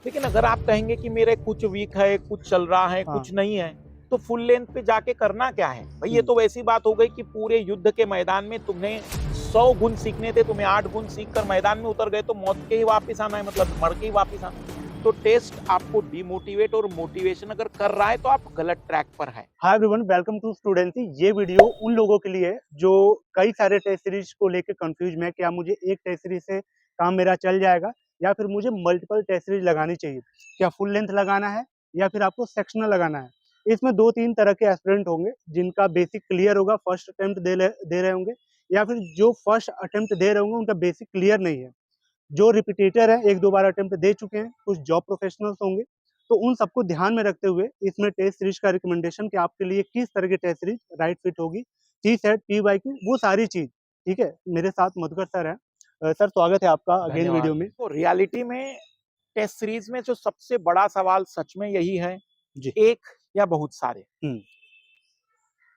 लेकिन अगर आप कहेंगे कि मेरे कुछ वीक है, कुछ चल रहा है, हाँ। कुछ नहीं है, तो फुल लेंथ पे जाके करना क्या है भाई? ये हुँ। तो वैसी बात हो गई कि पूरे युद्ध के मैदान में तुम्हें 100 गुण सीखने थे, तुम्हें 8 गुण सीख कर मैदान में उतर गए तो मौत के ही वापिस आना है, मतलब मर के ही वापिस आना है। तो टेस्ट आपको डिमोटिवेट और मोटिवेशन अगर कर रहा है तो आप गलत ट्रैक पर है। Hi everyone, welcome to Studency. ये वीडियो उन लोगों के लिए है जो कई सारे टेस्ट सीरीज को लेके कंफ्यूज में, क्या मुझे एक टेस्ट सीरीज से काम मेरा चल जाएगा या फिर मुझे मल्टीपल टेस्ट सीरीज लगानी चाहिए। क्या फुल लेंथ लगाना है या फिर आपको सेक्शनल लगाना है। इसमें 2-3 तरह के एस्पिरेंट होंगे जिनका बेसिक क्लियर होगा, फर्स्ट अटेम्प्ट दे रहे होंगे, या फिर जो फर्स्ट अटेम्प्ट दे रहे होंगे उनका बेसिक क्लियर नहीं है। जो रिपीटेटर है, 1-2 बार अटेम्प्ट दे चुके हैं, कुछ जॉब प्रोफेशनल्स होंगे। तो उन सबको ध्यान में रखते हुए इसमें टेस्ट सीरीज का रिकमेंडेशन कि आपके लिए किस तरह की टेस्ट सीरीज राइट फिट होगी। टी सेट, पीवाईक्यू, वो सारी चीज। ठीक है, मेरे साथ मधुकर सर हैं। सर, स्वागत है आपका अगेन धन्यवाद। वीडियो में। तो रियलिटी में टेस्ट सीरीज में जो सबसे बड़ा सवाल सच में यही है, जी। एक या बहुत सारे। हम्म।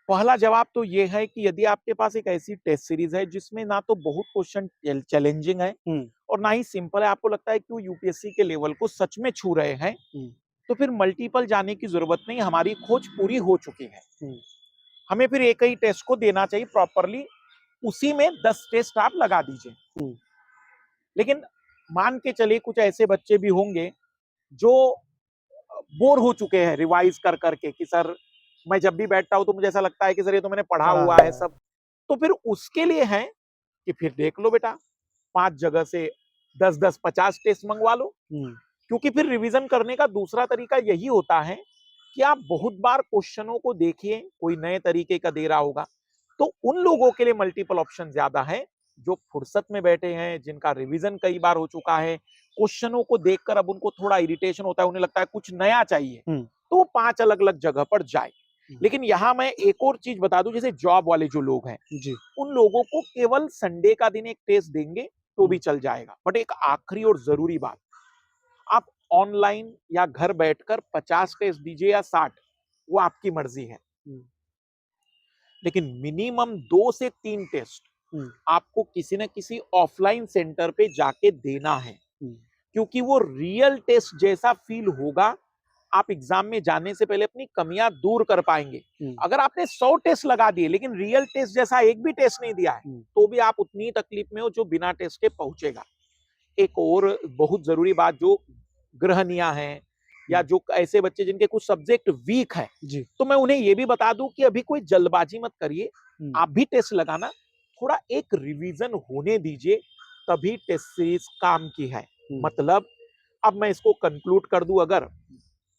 पहला जवाब तो ये है कि यदि आपके पास एक ऐसी टेस्ट सीरीज है जिसमें ना तो बहुत क्वेश्चन चैलेंजिंग है हम्म। और ना ही सिंपल है, आपको लगता है कि वो यूपीएससी के लेवल को सच में छू रहे हैं, हम्म। तो फिर मल्टीपल जाने की जरूरत नहीं, हमारी खोज पूरी हो चुकी है। हम्म। हमें फिर एक ही टेस्ट को देना चाहिए प्रॉपरली, उसी में 10 टेस्ट आप लगा दीजिए। हम्म। लेकिन मान के चलिए कुछ ऐसे बच्चे भी होंगे जो बोर हो चुके हैं रिवाइज कर करके कि सर मैं जब भी बैठता हूं तो मुझे ऐसा लगता है कि सर ये तो मैंने पढ़ा पढ़ा हुआ है है। सब। तो फिर उसके लिए है कि फिर देख लो बेटा, 5 जगह से 10-10, 50 टेस्ट मंगवा लो। हम्म। क्योंकि फिर रिवीजन करने का दूसरा तरीका यही होता है कि आप बहुत बार क्वेश्चनों को देखिए, कोई नए तरीके का दे रहा होगा। तो उन लोगों के लिए मल्टीपल ऑप्शन ज्यादा है जो फुर्सत में बैठे हैं, जिनका रिवीजन कई बार हो चुका है, क्वेश्चनों को देखकर अब उनको थोड़ा इरिटेशन होता है, उन्हें लगता है कुछ नया चाहिए, हम्म। तो वो 5 अलग अलग जगह पर जाए। हम्म। लेकिन यहां मैं एक और चीज बता दूं, जैसे जॉब वाले जो लोग हैं, जी। उन लोगों को केवल संडे का दिन एक टेस्ट देंगे तो भी हम्म। चल जाएगा। बट एक आखिरी और जरूरी बात, आप ऑनलाइन या घर बैठकर 50 टेस्ट दीजिए या 60, वो आपकी मर्जी है। हम्म। लेकिन मिनिमम 2 से 3 टेस्ट हम्म। आपको किसी न किसी ऑफलाइन सेंटर पे जाके देना है, हम्म। क्योंकि वो रियल टेस्ट जैसा फील होगा। आप एग्जाम में जाने से पहले अपनी कमियां दूर कर पाएंगे। हम्म। अगर आपने 100 टेस्ट लगा दिए लेकिन रियल टेस्ट जैसा एक भी टेस्ट नहीं दिया है, हम्म। तो भी आप उतनी तकलीफ में हो जो बिना टेस्ट के पहुंचेगा। एक और बहुत जरूरी बात, जो गृहणियां हैं या जो ऐसे बच्चे जिनके कुछ सब्जेक्ट वीक है, जी। तो मैं उन्हें यह भी बता दूं कि अभी कोई जल्दबाजी मत करिए, हम्म। आप भी टेस्ट लगाना, थोड़ा एक रिवीजन होने दीजिए, तभी टेस्ट सीरीज काम की है। हम्म। मतलब अब मैं इसको कंक्लूड कर दूं, अगर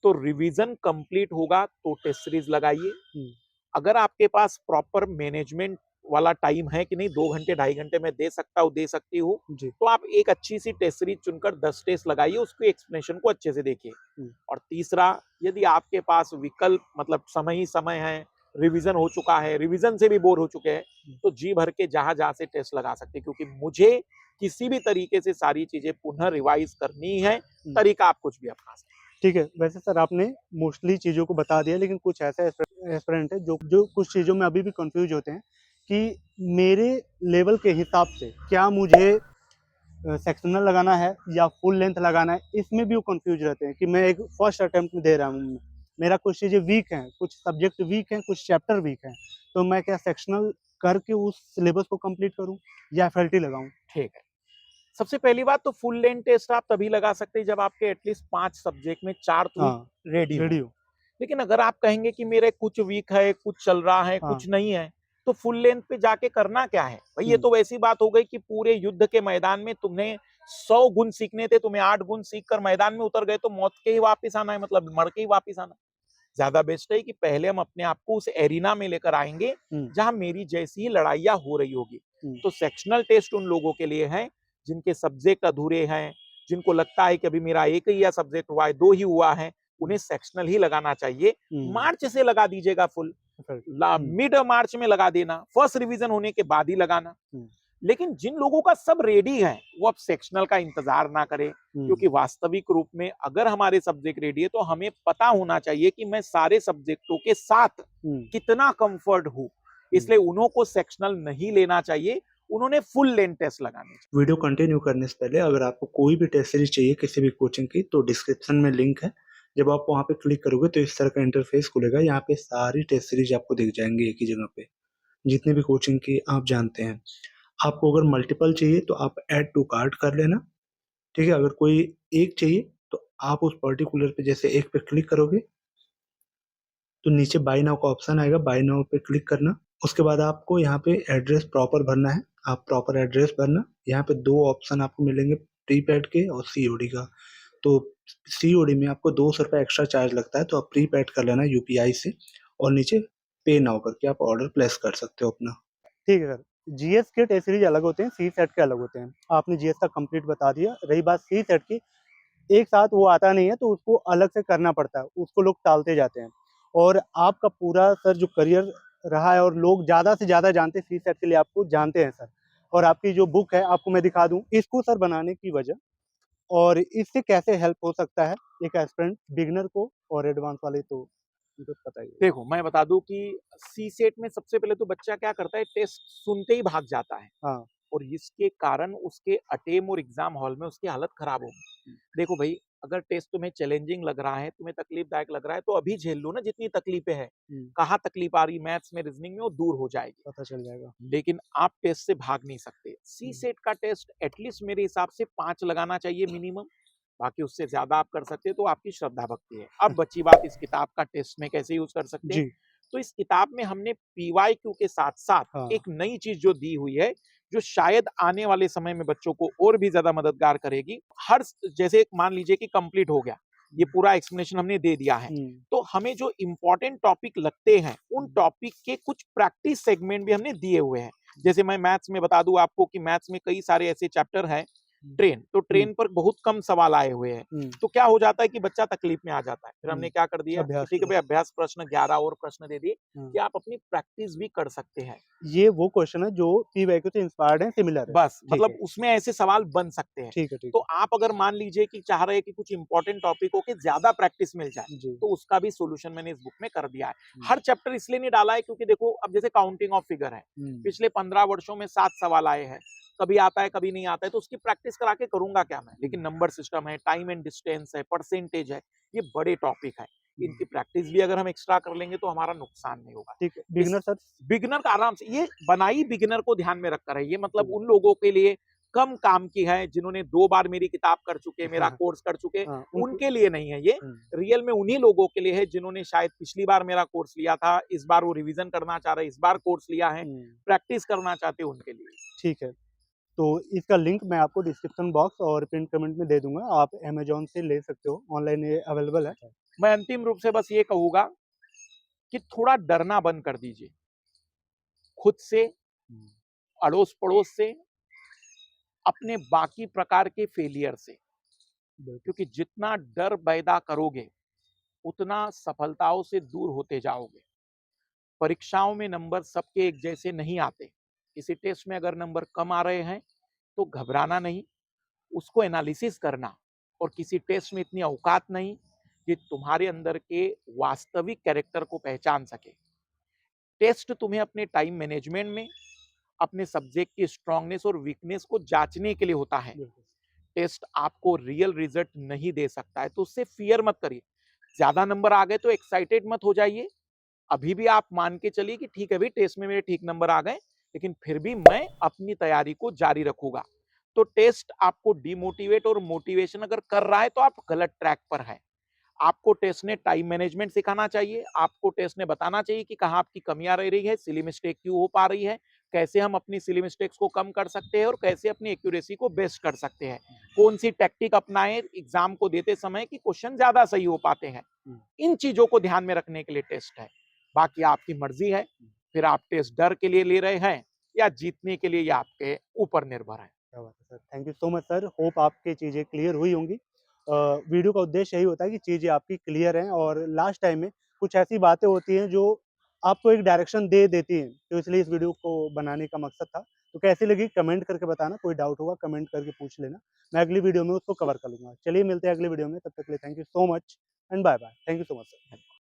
तो रिवीजन कंप्लीट होगा तो टेस्ट सीरीज लगाइए। हम्म। अगर आपके पास प्रॉपर मैनेजमेंट वाला टाइम है कि नहीं 2 घंटे 2.5 घंटे में दे सकता हूँ, दे सकती हूँ, जी। तो आप एक अच्छी सी टेस्ट सीरीज चुनकर 10 टेस्ट लगाइए, उसके एक्सप्लेनेशन को अच्छे से देखिए। हम्म। और तीसरा, यदि आपके पास विकल्प मतलब समय ही समय है, रिवीजन हो चुका है, रिवीजन से भी बोर हो चुके हैं, तो जी भर के जहां से टेस्ट लगा सकते हैं, क्योंकि मुझे किसी भी तरीके से सारी चीजें पुनः रिवाइज करनी है। तरीका आप कुछ भी अपना सकते हैं। ठीक है, वैसे सर आपने मोस्टली चीज़ों को बता दिया, लेकिन कुछ ऐसे एस्पिरेंट है जो जो कुछ चीज़ों में अभी भी कंफ्यूज होते हैं कि मेरे लेवल के हिसाब से क्या मुझे सेक्शनल लगाना है या फुल लेंथ लगाना है। इसमें भी वो कंफ्यूज रहते हैं कि मैं एक फर्स्ट अटेम्प्ट में दे रहा हूँ, मेरा कुछ चीज़ें वीक हैं, कुछ सब्जेक्ट वीक हैं, कुछ चैप्टर वीक हैं, तो मैं क्या सेक्शनल करके उस सिलेबस को कंप्लीट करूँ या एफएलटी लगाऊँ। ठीक है, सबसे पहली बात तो फुल लेंथ टेस्ट आप तभी लगा सकते हैं जब आपके एटलीस्ट 5 सब्जेक्ट में 4 तो हाँ। रेडी हो। रेडियो। लेकिन अगर आप कहेंगे कि मेरे कुछ वीक है, कुछ चल रहा है, हाँ। कुछ नहीं है, तो फुल लेंथ पे जाके करना क्या है भाई? ये हम्म। तो वैसी बात हो गई कि पूरे युद्ध के मैदान में तुमने 100 गुण सीखने थे, तुम्हें 8 गुण सीख कर मैदान में उतर गए तो मौत के ही वापिस आना है, मतलब मर के ही वापिस आना। ज्यादा बेस्ट है कि पहले हम अपने आप को उस एरिना में लेकर आएंगे हम्म। जहां मेरी जैसी ही लड़ाइयां हो रही होगी। हम्म। तो सेक्शनल टेस्ट उन लोगों के लिए है जिनके सब्जेक्ट अधूरे हैं, जिनको लगता है कि अभी मेरा एक ही या सब्जेक्ट हुआ है, 2 ही हुआ है, उन्हें सेक्शनल ही लगाना चाहिए। हम्म। मार्च से लगा दीजिएगा फुल, हम्म। मिड मार्च में लगा देना, फर्स्ट रिवीजन होने के बाद ही लगाना। हम्म। लेकिन जिन लोगों का सब रेडी है वो अब सेक्शनल का इंतजार ना करें, हम्म। क्योंकि वास्तविक रूप में अगर हमारे सब्जेक्ट रेडी है तो हमें पता होना चाहिए कि मैं सारे सब्जेक्टों के साथ हम्म। कितना कंफर्ट हूं। इसलिए उन्हों को सेक्शनल नहीं लेना चाहिए, उन्होंने फुल लेंथ टेस्ट लगाने चाहिए। वीडियो कंटिन्यू करने से पहले अगर आपको कोई भी टेस्ट सीरीज चाहिए किसी भी कोचिंग की तो डिस्क्रिप्शन में लिंक है। जब आप वहाँ पे क्लिक करोगे तो इस तरह का इंटरफेस खुलेगा। यहाँ पे सारी टेस्ट सीरीज आपको दिख जाएंगी एक ही जगह पे, जितनी भी कोचिंग की आप जानते हैं। आपको अगर मल्टीपल चाहिए तो आप ऐड टू कार्ट कर लेना, ठीक है। अगर कोई एक चाहिए तो आप उस पर्टिकुलर पे जैसे एक पे क्लिक करोगे तो नीचे बाय नाउ का ऑप्शन आएगा, बाय नाउ पे क्लिक करना। उसके बाद आपको यहाँ पे एड्रेस प्रॉपर भरना है, आप प्रॉपर एड्रेस भरना। यहाँ पे 2 ऑप्शन आपको मिलेंगे, प्रीपेड के और सीओडी का। तो सीओडी में आपको ₹200 एक्स्ट्रा चार्ज लगता है, तो आप प्रीपेड कर लेना यूपीआई से और नीचे पे नाउ करके आप ऑर्डर प्लेस कर सकते हो अपना। ठीक है सर। जीएस के टेस्ट सीरीज अलग होते हैं, सी सेट के अलग होते हैं। आपने जीएस का कंप्लीट बता दिया। रही बात सी सेट की, एक साथ वो आता नहीं है तो उसको अलग से करना पड़ता है, उसको लोग टालते जाते हैं। और आपका पूरा सर जो करियर रहा है और लोग ज़्यादा से ज़्यादा जानते हैं सी सेट के लिए, आपको जानते हैं सर। और आपकी जो बुक है आपको मैं दिखा दूँ, इसको सर बनाने की वजह और इससे कैसे हेल्प हो सकता है एक एस्पिरेंट बिगिनर को और एडवांस वाले, तो मुझे बताइए। देखो, मैं बता दूं कि सी सेट में सबसे पहले तो बच्चा क्या करता है, टेस्ट सुनते ही भाग जाता है हाँ। और इसके कारण उसके अटेम और एग्जाम हॉल में उसकी हालत खराब होगी। देखो भाई, अगर टेस्ट तुम्हें चैलेंजिंग लग रहा है, तुम्हें तकलीफदायक लग रहा है, तो अभी झेल लो ना जितनी तकलीफें हैं। कहाँ तकलीफ आ रही, मैथ्स में, रीजनिंग में, वो दूर हो जाएगी। पता चल जाएगा। लेकिन आप टेस्ट से भाग नहीं सकते। सी सेट का टेस्ट एटलीस्ट मेरे हिसाब से 5 लगाना चाहिए मिनिमम। बाकी उससे ज्यादा आप कर सकते हो तो आपकी श्रद्धा भक्ति है। अब बची बात इस किताब का टेस्ट में कैसे यूज कर सकते हैं। जी। तो इस किताब में हमने पीवाईक्यू के साथ साथ हाँ। एक नई चीज जो दी हुई है, जो शायद आने वाले समय में बच्चों को और भी ज्यादा मददगार करेगी। हर जैसे मान लीजिए कि कंप्लीट हो गया, ये पूरा एक्सप्लेनेशन हमने दे दिया है, तो हमें जो इंपॉर्टेंट टॉपिक लगते हैं उन टॉपिक के कुछ प्रैक्टिस सेगमेंट भी हमने दिए हुए हैं। जैसे मैं मैथ्स में बता दूं आपको कि मैथ्स में कई सारे ऐसे चैप्टर हैं। ट्रेन, तो ट्रेन पर बहुत कम सवाल आए हुए हैं, तो क्या हो जाता है कि बच्चा तकलीफ में आ जाता है। फिर हमने क्या कर दिया कि अभ्यास ठीक है भाई, अभ्यास प्रश्न 11 और प्रश्न दे दिए कि हाँ। आप अपनी प्रैक्टिस भी कर सकते हैं। ये वो क्वेश्चन है जो पीवाईक्यू से इंस्पायर्ड है, सिमिलर है। बस ठीक मतलब है। उसमें ऐसे सवाल बन सकते हैं। ठीक है, ठीक तो है। आप अगर मान लीजिए कि चाह रहे हैं कि कुछ इंपॉर्टेंट टॉपिकों के ज्यादा प्रैक्टिस मिल जाए, जी। तो उसका भी सॉल्यूशन मैंने इस बुक में कर दिया है। हुँ। हर चैप्टर इसलिए नहीं डाला है क्योंकि देखो, अब जैसे काउंटिंग ऑफ फिगर है, पिछले 15 वर्षों में 7 सवाल आए हैं, कभी आता है कभी नहीं आता है, तो उसकी प्रैक्टिस करा के करूंगा क्या मैं। लेकिन नंबर सिस्टम है, टाइम एंड डिस्टेंस है, परसेंटेज है, ये बड़े टॉपिक है। इनकी प्रैक्टिस भी अगर हम एक्स्ट्रा कर लेंगे तो हमारा नुकसान नहीं होगा। ठीक है, इस बिगिनर सर। बिगिनर का आराम से, ये बनाई बिगिनर को ध्यान में रखकर है। ये मतलब उन लोगों के लिए कम काम की है जिन्होंने 2 बार मेरी किताब कर चुके, मेरा कोर्स कर चुके, हाँ, उनको उनके लिए नहीं है ये। रियल में उन्हीं लोगों के लिए है जिन्होंने शायद पिछली बार मेरा कोर्स लिया था, इस बार वो रिवीजन करना चाह रहे हैं, इस बार कोर्स लिया है, प्रैक्टिस करना चाहते हैं, उनके लिए। ठीक है। तो इसका लिंक मैं आपको डिस्क्रिप्शन बॉक्स और पिन कमेंट में दे दूँगा। आप अमेज़न से ले सकते हो, ऑनलाइन ये अवेलेबल है। मैं अंतिम रूप से बस ये कहूँगा कि थोड़ा डरना बंद कर दीजिए। खुद से, अड़ोस-पड़ोस से, अपने बाकी प्रकार के फेलियर से। क्योंकि जितना डर पैदा करोगे, उतना सफलताओं से दूर होते जाओगे। परीक्षाओं में नंबर सबके एक जैसे नहीं आते। किसी टेस्ट में अगर नंबर कम आ रहे हैं, तो घबराना नहीं, उसको एनालिसिस करना। और किसी टेस्ट में इतनी औकात नहीं कि तुम्हारे अंदर के वास्तविक कैरेक्टर को पहचान सके। टेस्ट तुम्हें अपने टाइम मैनेजमेंट में, अपने सब्जेक्ट की स्ट्रांगनेस और वीकनेस को जांचने के लिए होता है। टेस्ट आपको रियल रिजल्ट नहीं दे सकता है, तो उससे फियर मत करिए। ज्यादा नंबर आ गए तो एक्साइटेड मत हो जाइए। अभी भी आप मान के चलिए कि ठीक है भाई, टेस्ट में मेरे ठीक नंबर आ गए, लेकिन फिर भी मैं अपनी तैयारी को जारी रखूंगा। तो टेस्ट आपको डिमोटिवेट और मोटिवेशन अगर कर रहा है तो आप गलत ट्रैक पर है। आपको टेस्ट ने टाइम मैनेजमेंट सिखाना चाहिए, आपको टेस्ट ने बताना चाहिए कि कहाँ आपकी कमियां रह रही है, सिली मिस्टेक क्यों हो पा रही है, कैसे हम अपनी सिली मिस्टेक्स को कम कर सकते हैं और कैसे अपनी एक्यूरेसी को बेस्ट कर सकते हैं, कौन सी टेक्निक अपनाएं एग्जाम को देते समय कि क्वेश्चन ज्यादा सही हो पाते हैं। इन चीजों को ध्यान में रखने के लिए टेस्ट है। बाकी आपकी मर्जी है, फिर आप टेस्ट डर के लिए ले रहे हैं या जीतने के लिए, या आपके ऊपर निर्भर है। क्या बात है sir. Thank you so much sir. Hope आपकी चीज़ें क्लियर हुई होंगी। वीडियो का उद्देश्य यही होता है कि चीज़ें आपकी क्लियर हैं और लास्ट टाइम में कुछ ऐसी बातें होती हैं जो आपको एक डायरेक्शन दे देती हैं, तो इसलिए इस वीडियो को बनाने का मकसद था। तो कैसी लगी कमेंट करके बताना, कोई डाउट होगा कमेंट करके पूछ लेना। मैं अगली वीडियो में उसको कवर कर लूँगा। चलिए मिलते हैं अगली वीडियो में, तब तक के लिए thank you so much and bye-bye. Thank you so much sir.